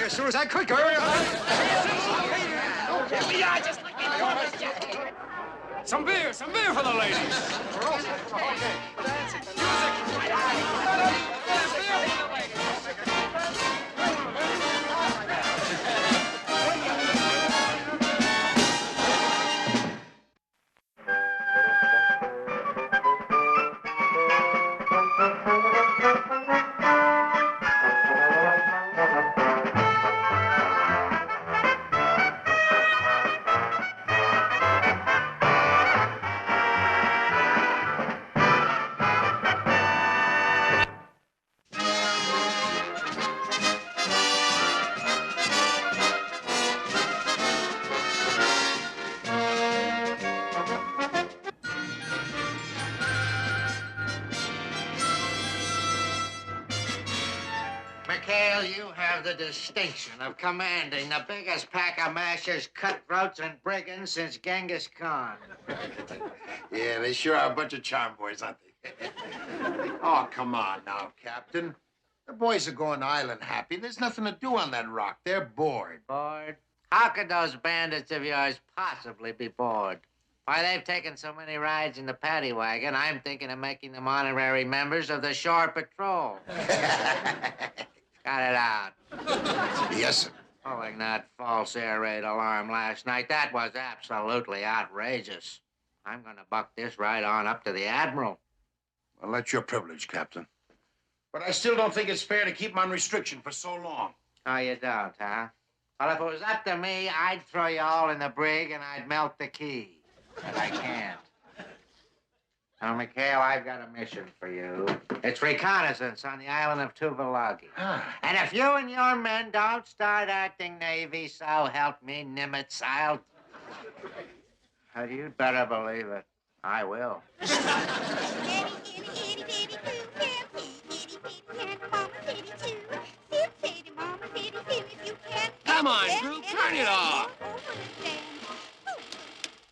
as soon as I could. Hurry up. Here we are, just like we promised you. Some beer for the ladies. McHale, you have the distinction of commanding the biggest pack of mashers, cutthroats, and brigands since Genghis Khan. Yeah, they sure are a bunch of charm boys, aren't they? Oh, come on now, Captain. The boys are going island happy. There's nothing to do on that rock. They're bored. Bored? How could those bandits of yours possibly be bored? Why, they've taken so many rides in the paddy wagon, I'm thinking of making them honorary members of the Shore Patrol. Got it out. Yes, sir. Pulling that false air raid alarm last night, that was absolutely outrageous. I'm gonna buck this right on up to the Admiral. Well, that's your privilege, Captain. But I still don't think it's fair to keep him on restriction for so long. Oh, you don't, huh? Well, if it was up to me, I'd throw you all in the brig and I'd melt the key. But I can't. Now, McHale, I've got a mission for you. It's reconnaissance on the island of Tuvalagi. And if you and your men don't start acting Navy, so help me, Nimitz, I'll... Well, you'd better believe it. I will. Come on, Drew, turn it off.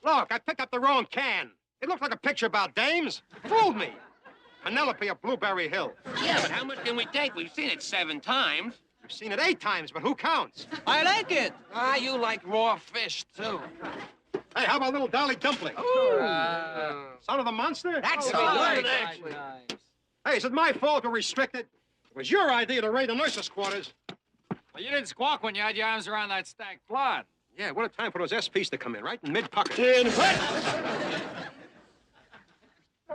Look, I picked up the wrong can. It looked like a picture about dames. Fooled me. Penelope of Blueberry Hill. Yeah, but how much can we take? We've seen it 7 times. You've seen it 8 times, but who counts? I like it. Ah, you like raw fish, too. Hey, how about little Dolly Dumpling? Son of the monster? That's Nice. Hey, is it my fault we're restricted? It was your idea to raid the nurses' quarters. Well, you didn't squawk when you had your arms around that stacked plot. Yeah, what a time for those SPs to come in, right in mid-pocket.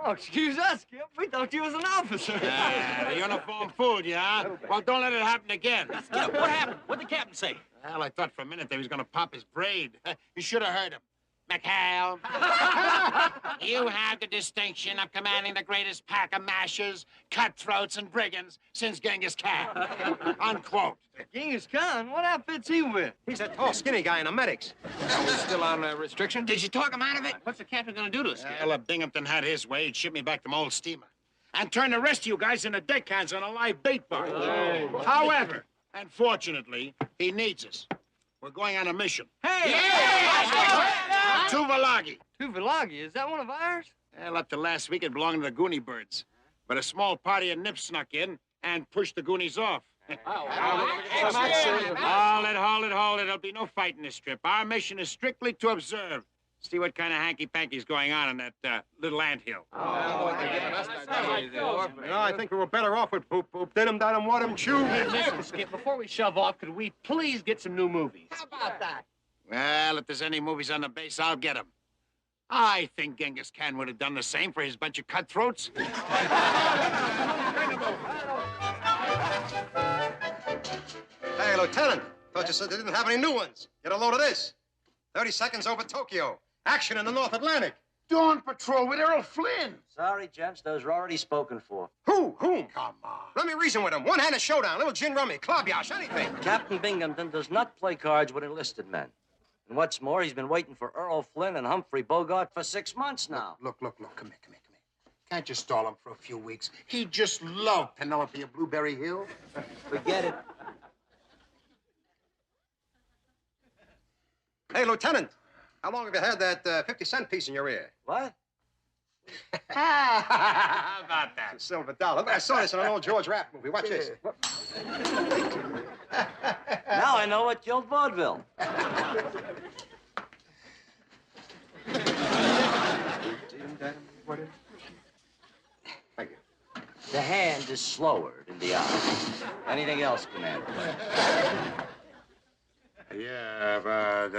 Oh, excuse us, Skip. We thought you was an officer. The uniform fooled you, huh? Well, don't let it happen again. Skip, what happened? What'd the captain say? Well, I thought for a minute they was gonna pop his braid. You should have heard him. McHale, you have the distinction of commanding the greatest pack of mashers, cutthroats, and brigands since Genghis Khan. Unquote. Genghis Khan? What outfit's he with? He's that tall, skinny guy in the medics. Are we still on restriction? Did you talk him out of it? What's the captain gonna do to us? Well, if Binghamton had his way, he'd ship me back to my old steamer and turn the rest of you guys into deckhands on a live bait bar. However, and fortunately, he needs us. We're going on a mission. Hey! Yeah! Tuvalagi. Tuvalagi, is that one of ours? Well, up to last week, it belonged to the Goonie birds. But a small party of nips snuck in and pushed the Goonies off. Hold it. There'll be no fighting this trip. Our mission is strictly to observe. See what kind of hanky-panky's going on in that little anthill. I think we were better off with Boop Boop. Did him, done him, what him, chew. Hey, listen, Skip, before we shove off, could we please get some new movies? How about that? Well, if there's any movies on the base, I'll get them. I think Genghis Khan would have done the same for his bunch of cutthroats. Hey, Lieutenant. Thought you said they didn't have any new ones. Get a load of this. 30 seconds over Tokyo. Action in the North Atlantic. Dawn Patrol with Errol Flynn. Sorry, gents, those were already spoken for. Who? Whom? Come on. Let me reason with him. One-handed showdown, little gin rummy, club yash, anything. Captain Binghamton does not play cards with enlisted men. And what's more, he's been waiting for Errol Flynn and Humphrey Bogart for 6 months now. Look. Come here. Can't you stall him for a few weeks? He just loved Penelope of Blueberry Hill. Forget it. Hey, Lieutenant. How long have you had that 50-cent piece in your ear? What? How about that? It's a silver dollar. I saw this in an old George Rapp movie. Watch this. Now I know what killed vaudeville. Thank you. The hand is slower than the eye. Anything else, Commander? Yeah, but,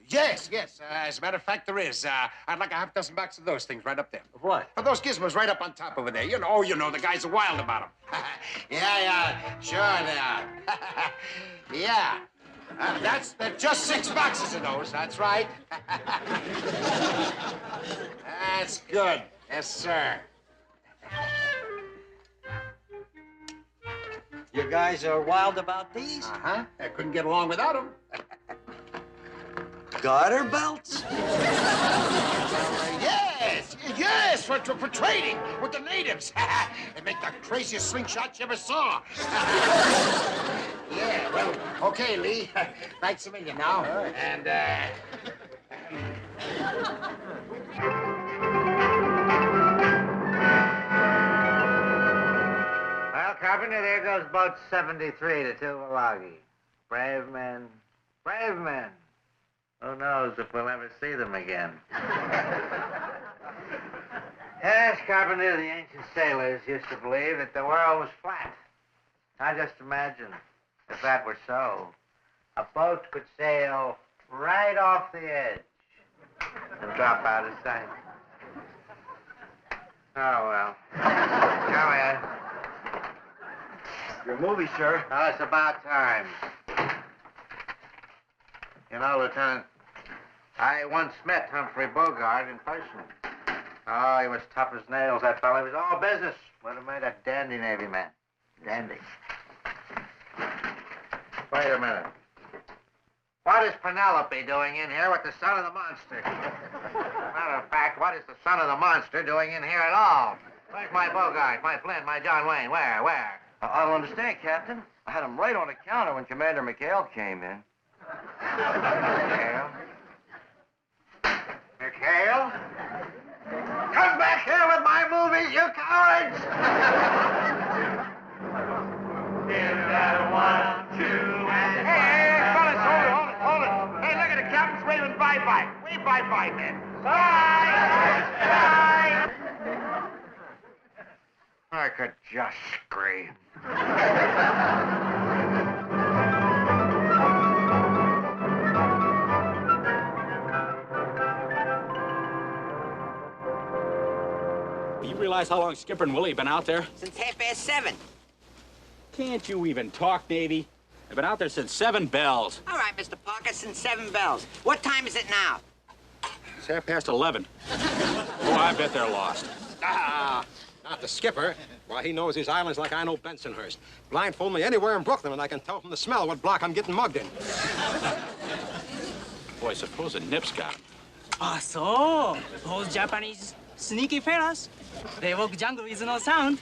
yes. As a matter of fact, there is. I'd like a half dozen boxes of those things right up there. What? But those gizmos right up on top over there. You know, the guys are wild about them. Yeah, sure they are. Yeah. That's just 6 boxes of those. That's right. That's good. Yes, sir. You guys are wild about these? Uh-huh. I couldn't get along without them. Garter belts? Yes, for trading with the natives. They make the craziest slingshots you ever saw. Yeah, well, okay, Lee. Thanks a million now. And, Well, Carpenter, there goes boat 73 to Tuvalagi. Brave men. Brave men. Who knows if we'll ever see them again. Yes, Carpenter, the ancient sailors used to believe that the world was flat. Now just imagine if that were so. A boat could sail right off the edge and drop out of sight. Oh, well. Go ahead. Your movie, sir. Oh, it's about time. You know, Lieutenant, I once met Humphrey Bogart in person. Oh, he was tough as nails, that fellow. He was all business. Would have made a dandy Navy man. Dandy. Wait a minute. What is Penelope doing in here with the son of the monster? Matter of fact, what is the son of the monster doing in here at all? Where's my Bogart, my Flynn, my John Wayne? Where? I don't understand, Captain. I had him right on the counter when Commander McHale came in. McHale? McHale? Come back here with my movies, you cowards! Give that 1, 2, and hey, fellas, hold it. Hey, look at the captain's waving bye-bye. Wave bye-bye, men. Bye! Bye! I could just scream. You realize how long Skipper and Willie been out there? Since 7:30. Can't you even talk, Navy? They've been out there since 7 bells. All right, Mr. Parker, since 7 bells. What time is it now? It's 11:30. Oh, I bet they're lost. Not the skipper. Why, he knows these islands like I know Bensonhurst. Blindfold me anywhere in Brooklyn, and I can tell from the smell what block I'm getting mugged in. Boy, suppose a nip's got 'em. Ah, so those Japanese sneaky fellas, they walk jungle with no sound.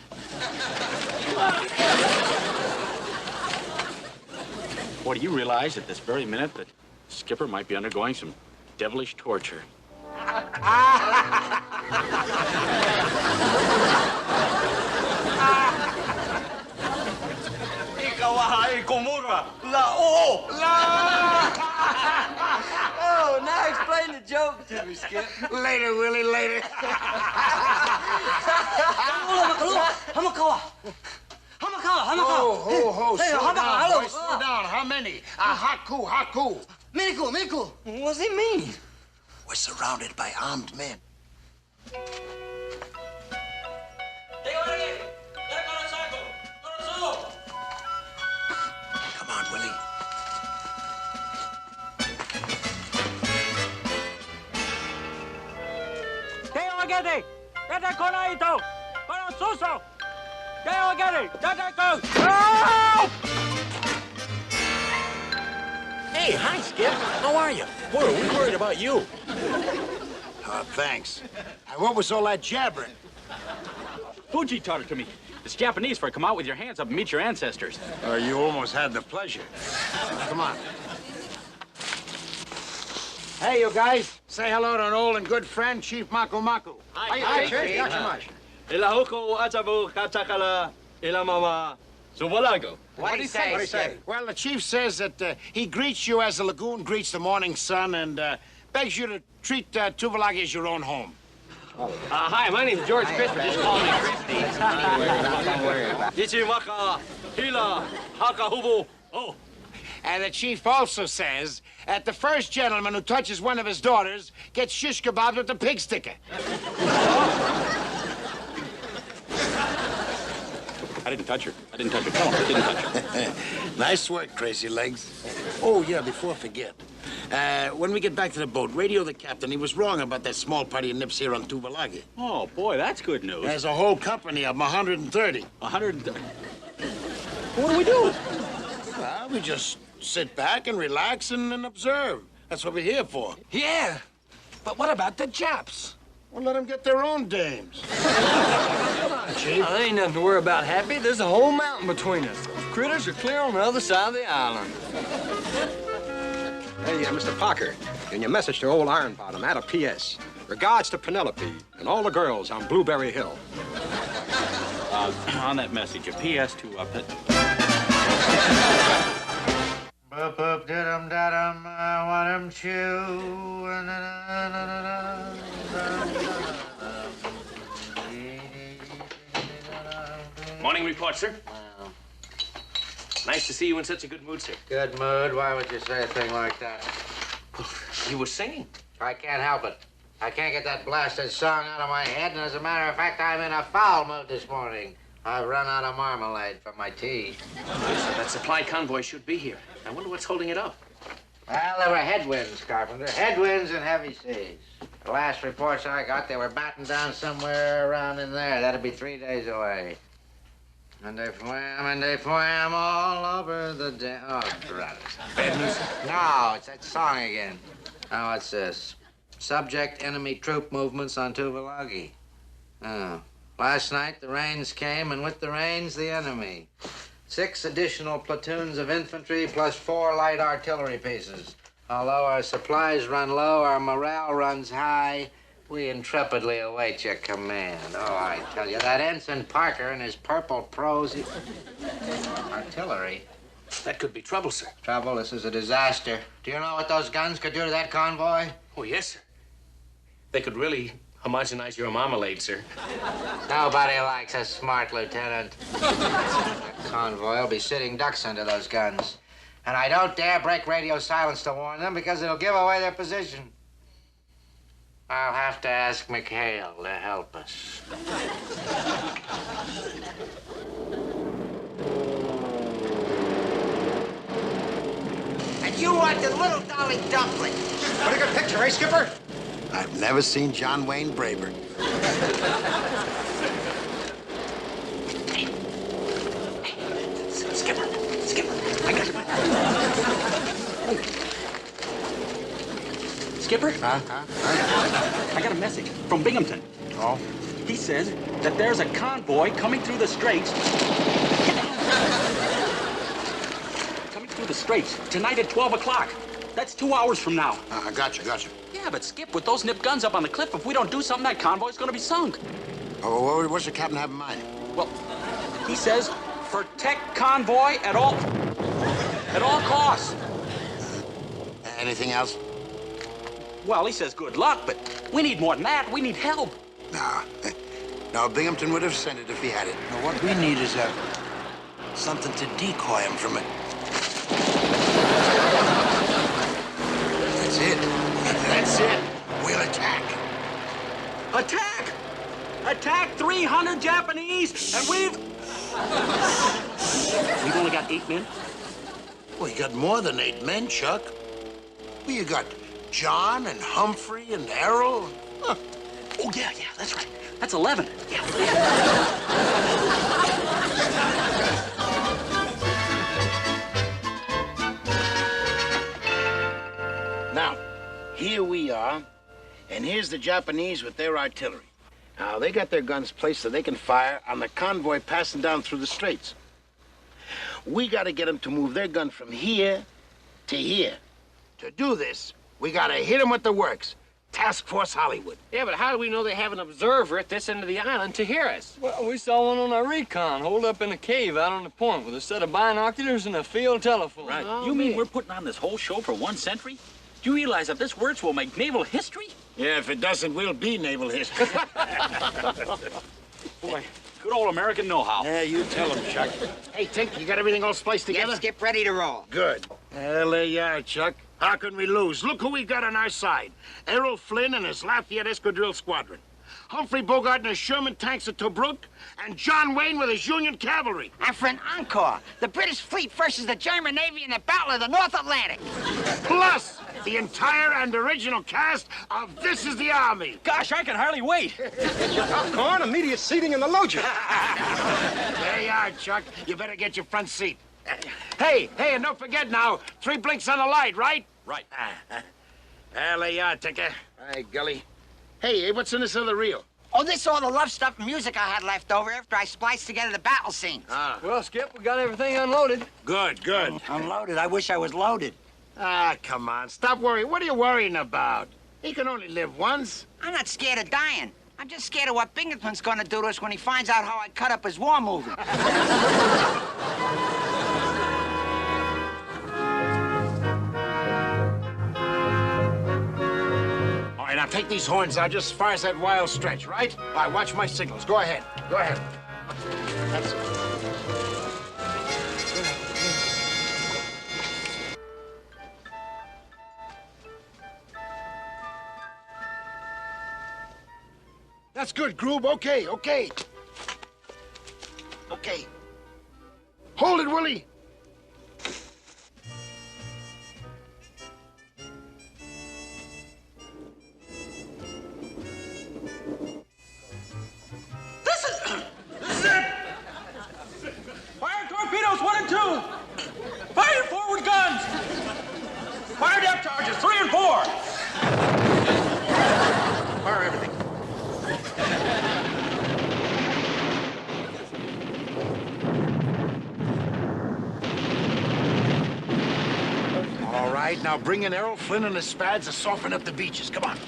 Boy, do you realize at this very minute that Skipper might be undergoing some devilish torture? Oh, now explain the joke to me, Skip. Later, Willie, later. Hamakawa. Ho, Hey, slow how about- down, hello. boy, slow down. How many? Haku. Miku. What's it mean? We're surrounded by armed men. Come on, Willie. Hey, hi, Skip. How are you? Boy, are we worried about you. Thanks. What was all that jabbering? Fuji taught it to me. It's Japanese for come out with your hands up and meet your ancestors. You almost had the pleasure. Come on. Hey, you guys. Say hello to an old and good friend, Chief Maku. Hi, Chief. Gotcha much. Ilahoko atabu katakala ilamama So what I go? What'd he say? What'd he say? Well, the chief says that he greets you as the lagoon greets the morning sun and begs you to treat Tuvalagi as your own home. Hi, my name's George Christopher. Just call me Christy. Don't worry about it. Oh. And the chief also says that the first gentleman who touches one of his daughters gets shish kebabs with the pig sticker. I didn't touch her. I didn't touch her. Come on, I didn't touch her. Nice work, Crazy Legs. Oh, yeah, before I forget. When we get back to the boat, radio the captain. He was wrong about that small party of nips here on Tuvalagi. Oh, boy, that's good news. There's a whole company of 'em, 130. 130. What do we do? Well, we just sit back and relax and observe. That's what we're here for. Yeah, but what about the Japs? Well, let them get their own dames. Chief. There ain't nothing to worry about, Happy. There's a whole mountain between us. Critters are clear on the other side of the island. Hey, Mr. Parker, in your message to old Iron Bottom, add a P.S. Regards to Penelope and all the girls on Blueberry Hill. On that message, a P.S. to Boop boop da-dum da-dum, I want 'em chew. Morning report, sir. Nice to see you in such a good mood, sir. Good mood? Why would you say a thing like that? You were singing. I can't help it. I can't get that blasted song out of my head, and as a matter of fact, I'm in a foul mood this morning. I've run out of marmalade for my tea. Listen, that supply convoy should be here. I wonder what's holding it up. Well, there were headwinds, Carpenter. Headwinds and heavy seas. The last reports I got, they were battened down somewhere around in there. That'd be 3 days away. And they swam all over the dam. Oh, drat it. Bad news? No, it's that song again. Now, what's this? Subject enemy troop movements on Tuvalagi. Oh. Last night, the rains came, and with the rains, the enemy. 6 additional platoons of infantry plus 4 light artillery pieces. Although our supplies run low, our morale runs high. We intrepidly await your command. Oh, I tell you, that Ensign Parker and his purple prose... Artillery? That could be trouble, sir. Trouble? This is a disaster. Do you know what those guns could do to that convoy? Oh, yes, sir. They could really homogenize your marmalade, sir. Nobody likes a smart lieutenant. That convoy will be sitting ducks under those guns. And I don't dare break radio silence to warn them because it'll give away their position. I'll have to ask McHale to help us. And you are the little dolly dumpling. What a good picture, eh, Skipper? I've never seen John Wayne braver. Skipper, I got it. Skipper? I got a message from Binghamton. Oh? He says that there's a convoy coming through the straits. Coming through the straits tonight at 12 o'clock. That's 2 hours from now. Gotcha. Yeah, but Skip, with those nip guns up on the cliff, if we don't do something, that convoy's gonna be sunk. Oh, what's the captain have in mind? Well, he says protect convoy at all costs. Anything else? Well, he says good luck, but we need more than that. We need help. No, Binghamton would have sent it if he had it. No, what we need is something to decoy him from it. That's it. We'll attack. Attack! Attack 300 Japanese, and we've only got 8 men. Well, you got more than 8 men, Chuck. Well, you got John and Humphrey and Errol. Huh. Oh, yeah, that's right. That's 11. Yeah. Now, here we are, and here's the Japanese with their artillery. Now, they got their guns placed so they can fire on the convoy passing down through the straits. We got to get them to move their gun from here to here. To do this, we got to hit them with the works. Task Force Hollywood. Yeah, but how do we know they have an observer at this end of the island to hear us? Well, we saw one on our recon, holed up in a cave out on the point with a set of binoculars and a field telephone. Right. Oh, You mean man. we're putting on this whole show for 1 century? Do you realize that this works will make naval history? Yeah, if it doesn't, we'll be naval history. Boy, good old American know-how. Yeah, you tell him, Chuck. Hey, Tink, you got everything all spliced together? Yes, Skip, ready to roll. Good. Hell, there you are, Chuck. How can we lose? Look who we got on our side. Errol Flynn and his Lafayette Escadrille Squadron. Humphrey Bogart and his Sherman tanks at Tobruk, and John Wayne with his Union cavalry. And for an encore, the British fleet versus the German Navy in the Battle of the North Atlantic. Plus, the entire and original cast of This Is the Army. Gosh, I can hardly wait. Popcorn, immediate seating in the loger. There you are, Chuck. You better get your front seat. Hey, and don't forget now, 3 blinks on the light, right? Right. Well, there you are, Tinker. Hey, Gully. Hey, what's in this other reel? Oh, this is all the love stuff and music I had left over after I spliced together the battle scenes. Well, Skip, we got everything unloaded. Good. Unloaded? I wish I was loaded. Come on. Stop worrying. What are you worrying about? He can only live once. I'm not scared of dying. I'm just scared of what Binghamton's gonna do to us when he finds out how I cut up his war movie. All right, now take these horns out just as far as that wild stretch, right? All right, watch my signals. Go ahead. That's it. That's good, Groob. Okay. Hold it, Willie. This is it! Fire torpedoes 1 and 2! Fire forward guns! Fire depth charges 3 and 4! Fire everything. All right, now bring in Errol Flynn and his spads to soften up the beaches. Come on.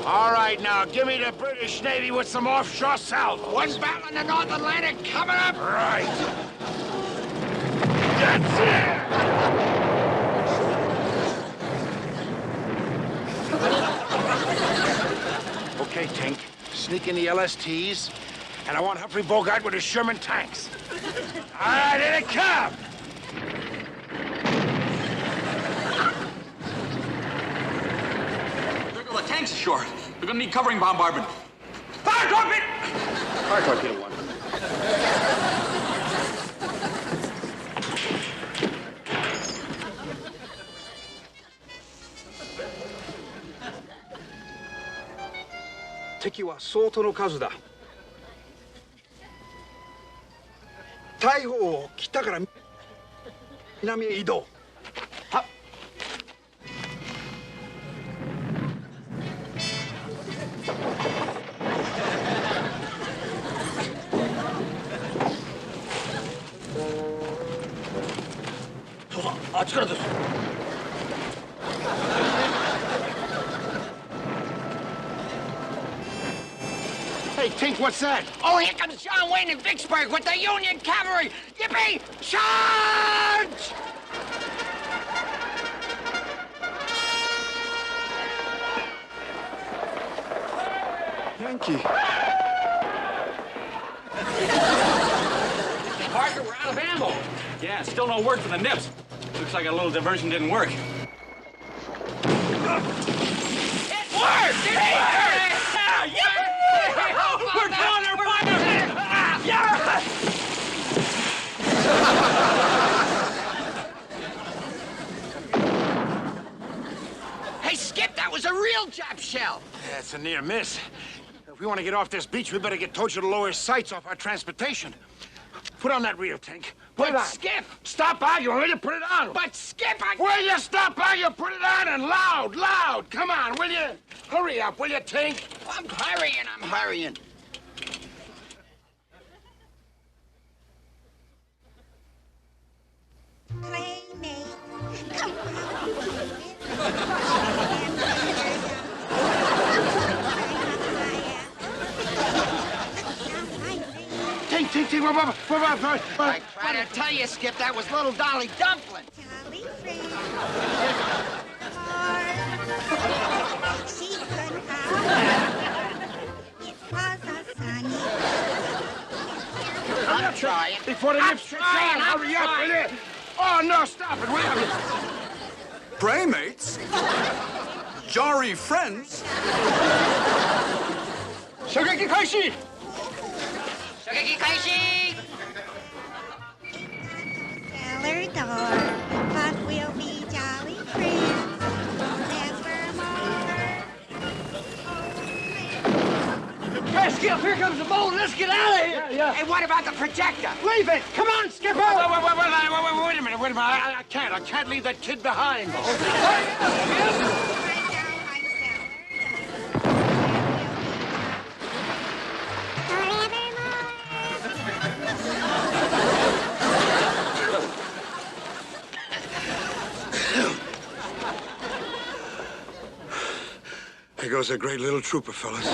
All right, now, give me the British Navy with some offshore salvo. One battle in the North Atlantic coming up. Right. That's it! Okay, Tink. Sneak in the LSTs, and I want Humphrey Bogart with his Sherman tanks. All right, here they come! There go the tanks ashore. They're gonna need covering bombardment. Fire torpedo! Fire torpedo 1.敵は相当の数だ。大砲を北から南へ移動。は。そうだ、あっちからです。Hey, Tink, what's that? Oh, here comes John Wayne in Vicksburg with the Union cavalry. Yippee! Charge! Yankee. Parker, we're out of ammo. Yeah, still no word from the nips. Looks like a little diversion didn't work. worked! It worked! We're killing her, partner! Yeah! Hey, Skip, that was a real Jap shell. Yeah, it's a near miss. If we want to get off this beach, we better get Tojo to lower his sights off our transportation. Put on that reel, Tink. Put it on. Skip! Stop arguing, will you? Put it on. But, Skip, Will you stop arguing? Put it on and loud, loud. Come on, will you? Hurry up, will you, Tink? I'm hurrying. Playmate, come Tink, I try to tell you, Skip, that was little Dolly Dumpling. Jolly friend. She couldn't have. It was a sunny. I'm trying. Before the lips shut down, hurry up, will you? Oh, no, stop it, will you? Playmates? Jolly friends? Shogeki Kaishi! Shogeki Kaishi! Cellar door, but we'll be jolly friends. Never more. Hey, Skip, here comes the boat. Let's get out of here. Yeah. Hey, what about the projector? Leave it. Come on, Skipper. Wait a minute. I can't leave that kid behind. There goes a great little trooper, fellas.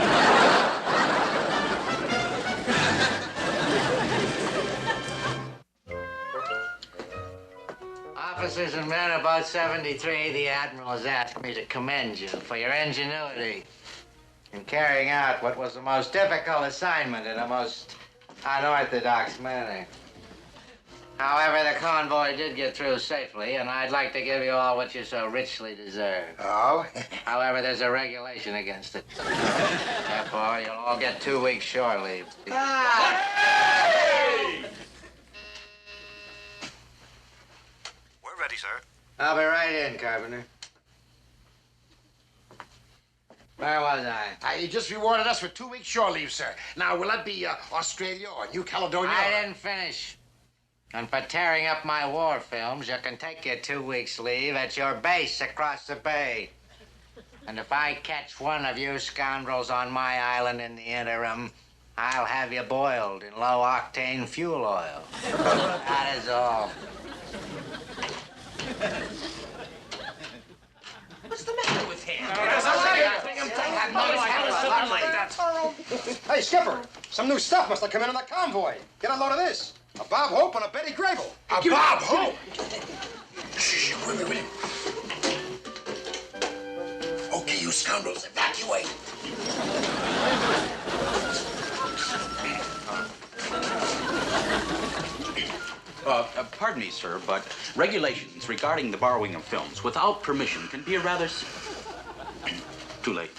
Officers and men about 73, the Admiral has asked me to commend you for your ingenuity in carrying out what was the most difficult assignment in a most unorthodox manner. However, the convoy did get through safely, and I'd like to give you all what you so richly deserve. Oh? However, there's a regulation against it. Therefore, you'll all get 2 weeks shore leave. Hey! We're ready, sir. I'll be right in, Carpenter. Where was I? You just rewarded us with 2 weeks shore leave, sir. Now, will that be Australia or New Caledonia? I didn't finish. And for tearing up my war films, you can take your 2 weeks leave at your base across the bay. And if I catch one of you scoundrels on my island in the interim, I'll have you boiled in low-octane fuel oil. That is all. What's the matter with him? Hey, Skipper, some new stuff must have come in on the convoy. Get a load of this. A Bob Hope and a Betty Grable. A Bob Hope? Shh, wait. Okay, you scoundrels, evacuate. Pardon me, sir, but regulations regarding the borrowing of films without permission can be a rather... Too late.